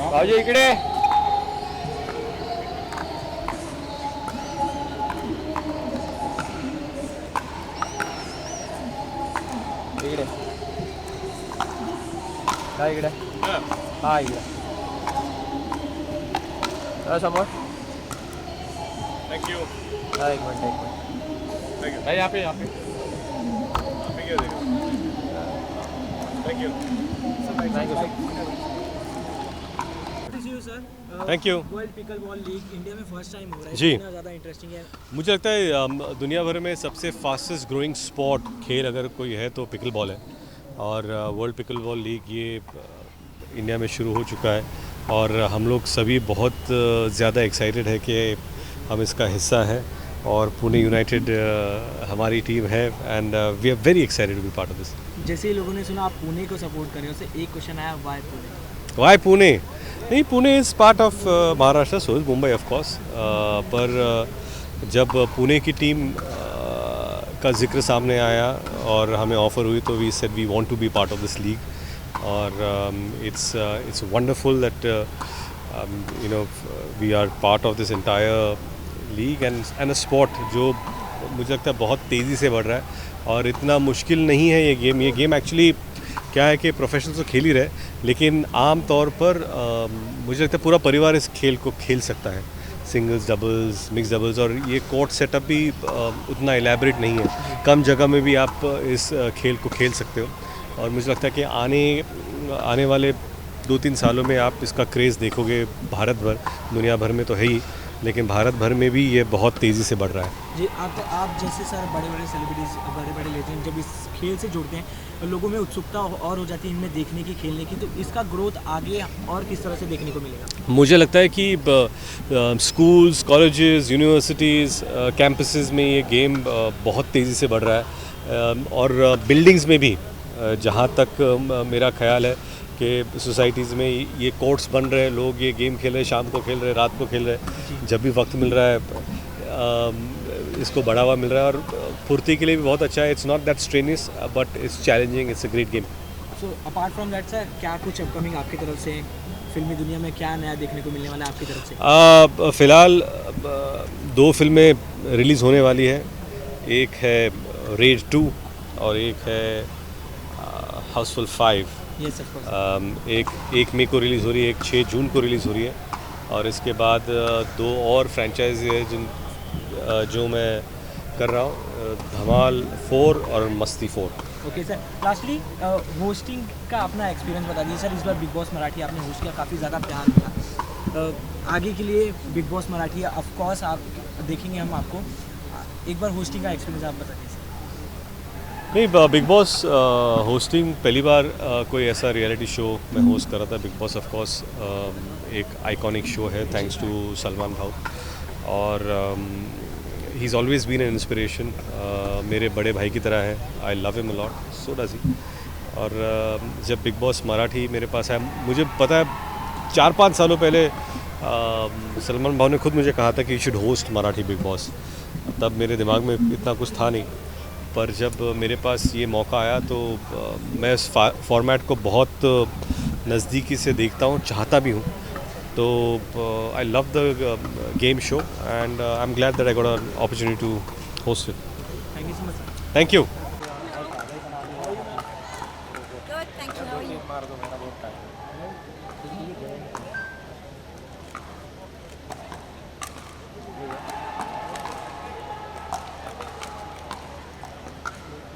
भाऊजी इकडे इकडे काय इकडे हा इकडे समोर थैंक यू। हा एक मिनिट भाई यहाँ पे क्या देगा? Thank you. Thank you thank you. World pickle ball league India में फर्स्ट टाइम हो रहा है। जी। कितना ज़्यादा इंटरेस्टिंग है। मुझे लगता है दुनिया भर में सबसे फास्टेस्ट ग्रोइंग स्पोर्ट खेल अगर कोई है तो पिकल बॉल है। और वर्ल्ड पिकल बॉल लीग ये इंडिया में शुरू हो चुका है और हम लोग सभी बहुत ज़्यादा एक्साइटेड है कि हम इसका हिस्सा हैं और पुणे यूनाइटेड हमारी टीम है and we are very excited to be part of this. जैसे ही लोगों ने सुना आप पुणे को सपोर्ट कर रहे हो, उससे एक क्वेश्चन आया, वाई पुणे? वाई पुणे? नहीं, Pune is part of Maharashtra, so is Mumbai of course. पर जब पुणे की टीम का जिक्र सामने आया और हमें ऑफ़र हुई तो we said we want to be part of this league. और it's wonderful that you know we are part of this entire league and a sport जो मुझे लगता है बहुत तेज़ी से बढ़ रहा है और इतना मुश्किल नहीं है ये गेम। ये गेम एक्चुअली क्या है कि प्रोफेशनल्स तो खेल ही रहे, लेकिन आम तौर पर मुझे लगता है पूरा परिवार इस खेल को खेल सकता है, सिंगल्स, डबल्स, मिक्स डबल्स। और ये कोर्ट सेटअप भी उतना एलैबोरेट नहीं है, कम जगह में भी आप इस खेल को खेल सकते हो। और मुझे लगता है कि आने वाले 2-3 सालों में आप इसका क्रेज़ देखोगे भारत भर, दुनिया भर में तो है ही, लेकिन भारत भर में भी ये बहुत तेज़ी से बढ़ रहा है। जी, आप जैसे सर बड़े बड़े सेलिब्रिटीज़, बड़े बड़े लेजेंड जब इस खेल से जुड़ते हैं, लोगों में उत्सुकता और हो जाती है इनमें देखने की, खेलने की, तो इसका ग्रोथ आगे और किस तरह से देखने को मिलेगा? मुझे लगता है कि स्कूल्स, कॉलेजेस, यूनिवर्सिटीज़, कैंपसेस में ये गेम बहुत तेज़ी से बढ़ रहा है। और बिल्डिंग्स में भी जहाँ तक मेरा ख्याल है कि सोसाइटीज़ में ये कोर्ट्स बन रहे हैं, लोग ये गेम खेल रहे हैं, शाम को खेल रहे हैं, रात को खेल रहे हैं, जब भी वक्त मिल रहा है इसको बढ़ावा मिल रहा है। और फुर्ती के लिए भी बहुत अच्छा है। It's not that strenuous but it's challenging, it's a great game. So apart from that sir, क्या कुछ अपकमिंग आपकी तरफ से फिल्मी दुनिया में क्या नया देखने को मिलने वाला है आपकी तरफ से? फ़िलहाल 2 फिल्में रिलीज़ होने वाली है। एक है रेड 2 और एक है हाउसफुल 5। Yes of course. एक मई को रिलीज़ हो रही है, एक 6 जून को रिलीज़ हो रही है। और इसके बाद 2 और फ्रेंचाइजी है जो मैं कर रहा हूँ, धमाल 4 और मस्ती 4। ओके सर, लास्टली होस्टिंग का अपना एक्सपीरियंस बता दीजिए सर। इस बार बिग बॉस मराठी आपने होस्ट किया, काफ़ी ज़्यादा प्यार मिला। आगे के लिए big boss Marathi of course आप देखेंगे हम आपको। एक बार होस्टिंग का एक्सपीरियंस आप बताइए सर। नहीं, बिग बॉस होस्टिंग पहली बार कोई ऐसा रियलिटी शो मैं होस्ट कर रहा था। बिग बॉस ऑफ कोर्स एक आइकॉनिक शो है, थैंक्स टू सलमान भाऊ। और he is always been an inspiration, मेरे बड़े भाई की तरह है। I love him a lot, so does he. और जब बिग बॉस मराठी मेरे पास आया, मुझे पता है 4-5 सालों पहले सलमान भाऊ ने खुद मुझे कहा था कि you should host Marathi big boss. तब मेरे दिमाग में इतना कुछ था नहीं, पर जब मेरे पास ये मौका आया तो मैं इस फॉर्मेट को बहुत नज़दीकी से देखता हूँ, चाहता भी हूँ। तो I love the game show and I am glad that I got an opportunity to host it. Thank you so much sir. Thank you. Good, thank you. How are you?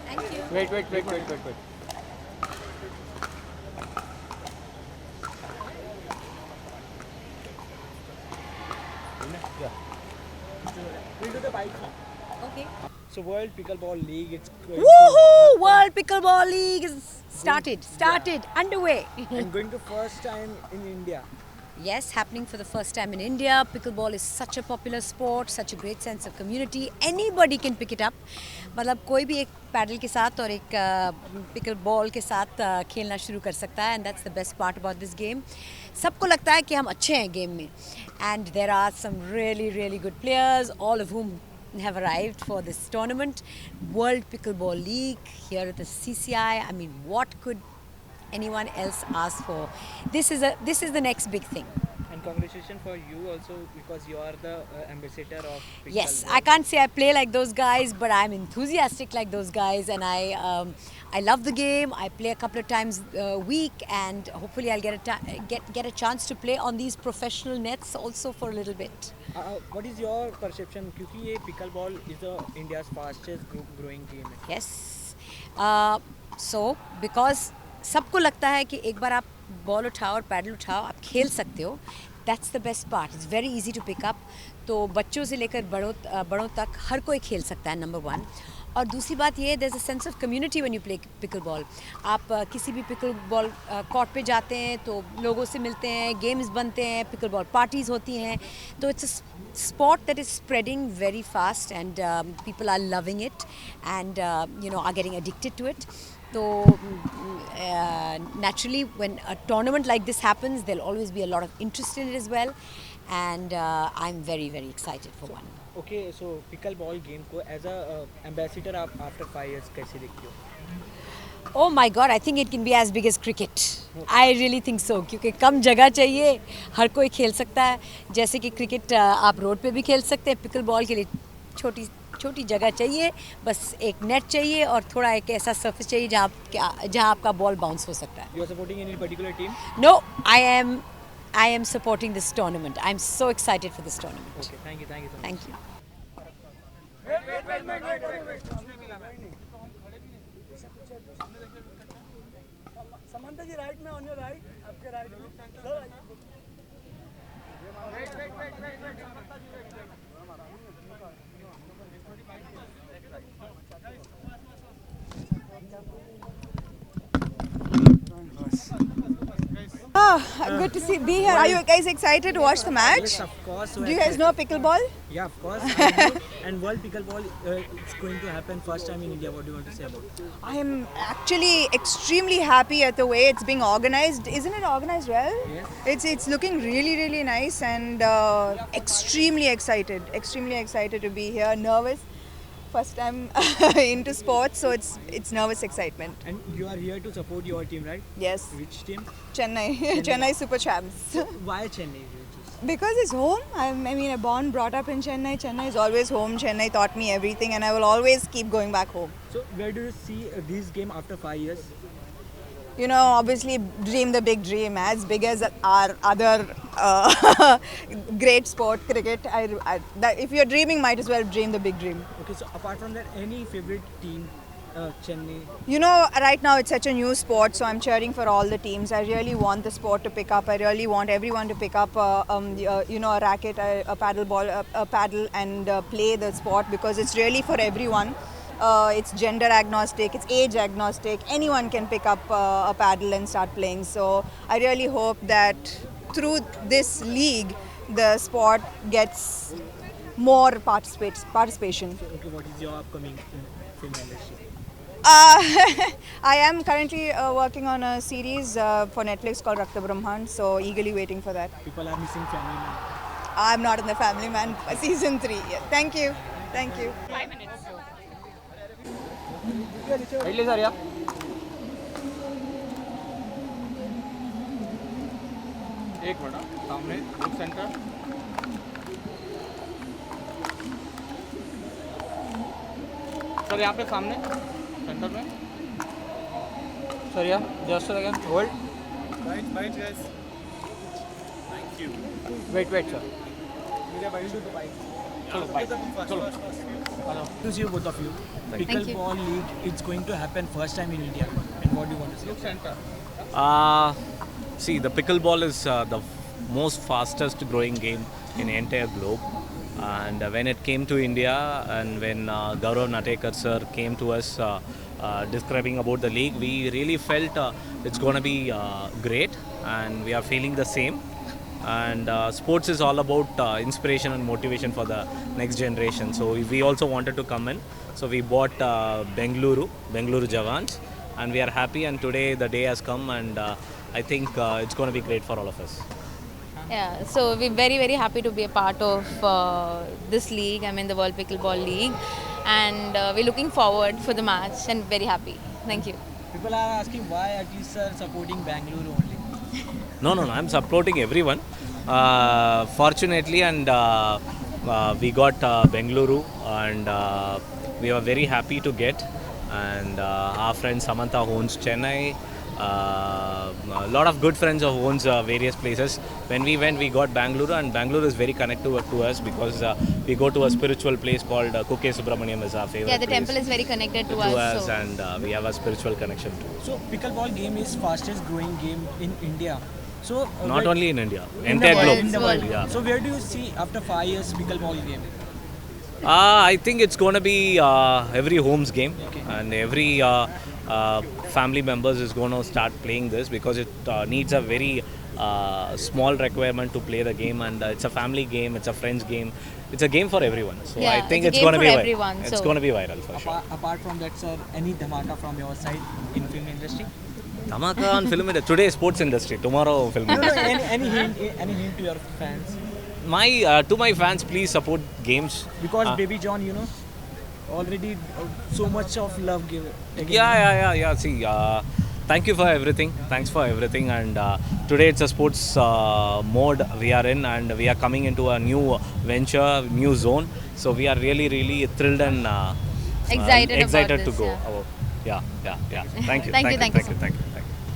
Thank you. Wait Okay. So World Pickleball League, it's Woohoo! World Pickleball League is started, underway. and going to first time in India. Yes, happening for the first time in India. Pickleball is such a popular sport, such a great sense of community. Anybody can pick it up. मतलब कोई भी एक pedal के साथ और एक pickle ball के साथ खेलना शुरू कर सकता है, and that's the best part about this game. सबको लगता है कि हम अच्छे हैं गेम में, and there are some really good players, all of whom have arrived for this tournament. World Pickleball League here at the CCI. I mean, what could anyone else asks for. This is the next big thing. And congratulations for you also, because you are the ambassador of pickleball. Yes, I can't say I play like those guys, but I'm enthusiastic like those guys, and I love the game. I play a couple of times a week, and hopefully I'll get a chance to play on these professional nets also for a little bit. What is your perception? क्योंकि ये pickleball is the India's fastest growing game है. Yes. So because सबको लगता है कि एक बार आप ball उठाओ और पैडल उठाओ, आप खेल सकते हो. That's the best part. It's very easy to pick up. तो बच्चों से लेकर बड़ों तक हर कोई खेल सकता है, नंबर 1. और दूसरी बात ये, there is a sense of community when you play pickleball. आप किसी भी पिकल बॉल कोर्ट पे जाते हैं तो लोगों से मिलते हैं, गेम्स बनते हैं, पिकल बॉल पार्टीज़ होती हैं. तो it's a sport that is spreading very fast, and people are loving it, and are getting addicted to it. So naturally, when a tournament like this happens, there'll always be a lot of interest in it as well, and I'm very, very excited for one. Okay, so pickleball game को as a ambassador आप after 5 years कैसे देखते हो? Oh my God, I think it can be as big as cricket. I really think so, क्योंकि कम जगह चाहिए, हर कोई खेल सकता है. जैसे कि क्रिकेट आप रोड पे भी खेल सकते हैं, पिकल बॉल के लिए छोटी जगह चाहिए, बस एक नेट चाहिए और थोड़ा एक ऐसा सरफेस चाहिए जहाँ आपका बॉल बाउंस हो सकता है. You are supporting any particular team? No, I am supporting this tournament. I'm so excited for this tournament. Okay, thank you so much. Thank you. Samantha ji, right में on your right, आपके right में. Sir, good to be here. Are you guys excited to watch the match? Yes, of course. Do you guys know pickleball? Yeah, of course. I do. And World Pickleball it's going to happen first time in India. What do you want to say about it? I am actually extremely happy at the way it's being organized. Isn't it organized well? Yes. It's looking really nice, and extremely excited. Extremely excited to be here. Nervous. First time into sports, so it's nervous excitement. And you are here to support your team, right? Yes. Which team? Chennai. Chennai Super Champs. Why Chennai? Because it's home. I mean, I'm born, brought up in Chennai. Chennai is always home. Chennai taught me everything, and I will always keep going back home. So where do you see this game after 5 years? You know, obviously dream the big dream, as big as our other great sport, cricket. If you're dreaming, might as well dream the big dream. Okay, so apart from that, any favorite team? Chennai. You know, right now it's such a new sport, so I'm cheering for all the teams. I really want the sport to pick up. I really want everyone to pick up, a racket, a paddle ball, a paddle, and play the sport, because it's really for everyone. It's gender agnostic, it's age agnostic. Anyone can pick up a paddle and start playing. So I really hope that through this league, the sport gets more participation. Okay, what is your upcoming film industry? I am currently working on a series for Netflix called Rakta Brahman, so eagerly waiting for that. People are missing Family Man. I'm not in the Family Man season 3 yet. Thank you. Thank you. 5 minutes. Idli sir या एक minute सामने book centre sir यहाँ पे सामने centre में sir या just again hold bite guys thank you wait sir चलो bite चलो To see you, both of you. Pickleball league, it's going to happen first time in India. And what do you want to say? Book centre See, the pickleball is the most fastest growing game in the entire globe. And when it came to India, and when Gaurav Natekar sir came to us describing about the league, we really felt it's going to be great, and we are feeling the same. And sports is all about inspiration and motivation for the next generation. So we also wanted to come in. So we bought Bengaluru Javans, and we are happy. And today the day has come, and I think it's going to be great for all of us. Yeah, so we're very happy to be a part of this league. I mean the World Pickleball League, and we're looking forward for the match and very happy. Thank you. people are asking why Atis sir supporting Bangalore only. No, I'm supporting everyone. Fortunately, and we got Bengaluru, and we were very happy to get. And our friend Samantha owns Chennai. A lot of good friends of owns various places. When we went, we got Bangalore, and Bangalore is very connected to us because we go to a spiritual place called Kukke Subramaniam is our favorite. Yeah, the place temple is very connected to to us. us, So. and we have a spiritual connection too. So pickleball game is fastest growing game in India. So Not where- only in India, in entire the globe. world, in the world. Yeah. So where do you see after 5 years pickleball game? I think it's going to be every home's game, and every family members is going to start playing this because it needs a very small requirement to play the game, and it's a family game, it's a friends game, it's a game for everyone. So Yeah, I think it's a it's game going to for be everyone, it's so- going to be viral for sure. Apart from that, sir, any dhamaka from your side in film industry? Dhamaka on film industry. Today sports industry, tomorrow film No, no, industry. any hint to your fans? To my fans, please support games. Because Uh, Baby John, already so much of love given. Yeah. See, thank you for everything. Thanks for everything. And today it's a sports mode we are in, and we are coming into a new venture, new zone. So we are really, really thrilled and Excited about to this, go. yeah. Yeah. Thank you. Thank you so much. Thank you.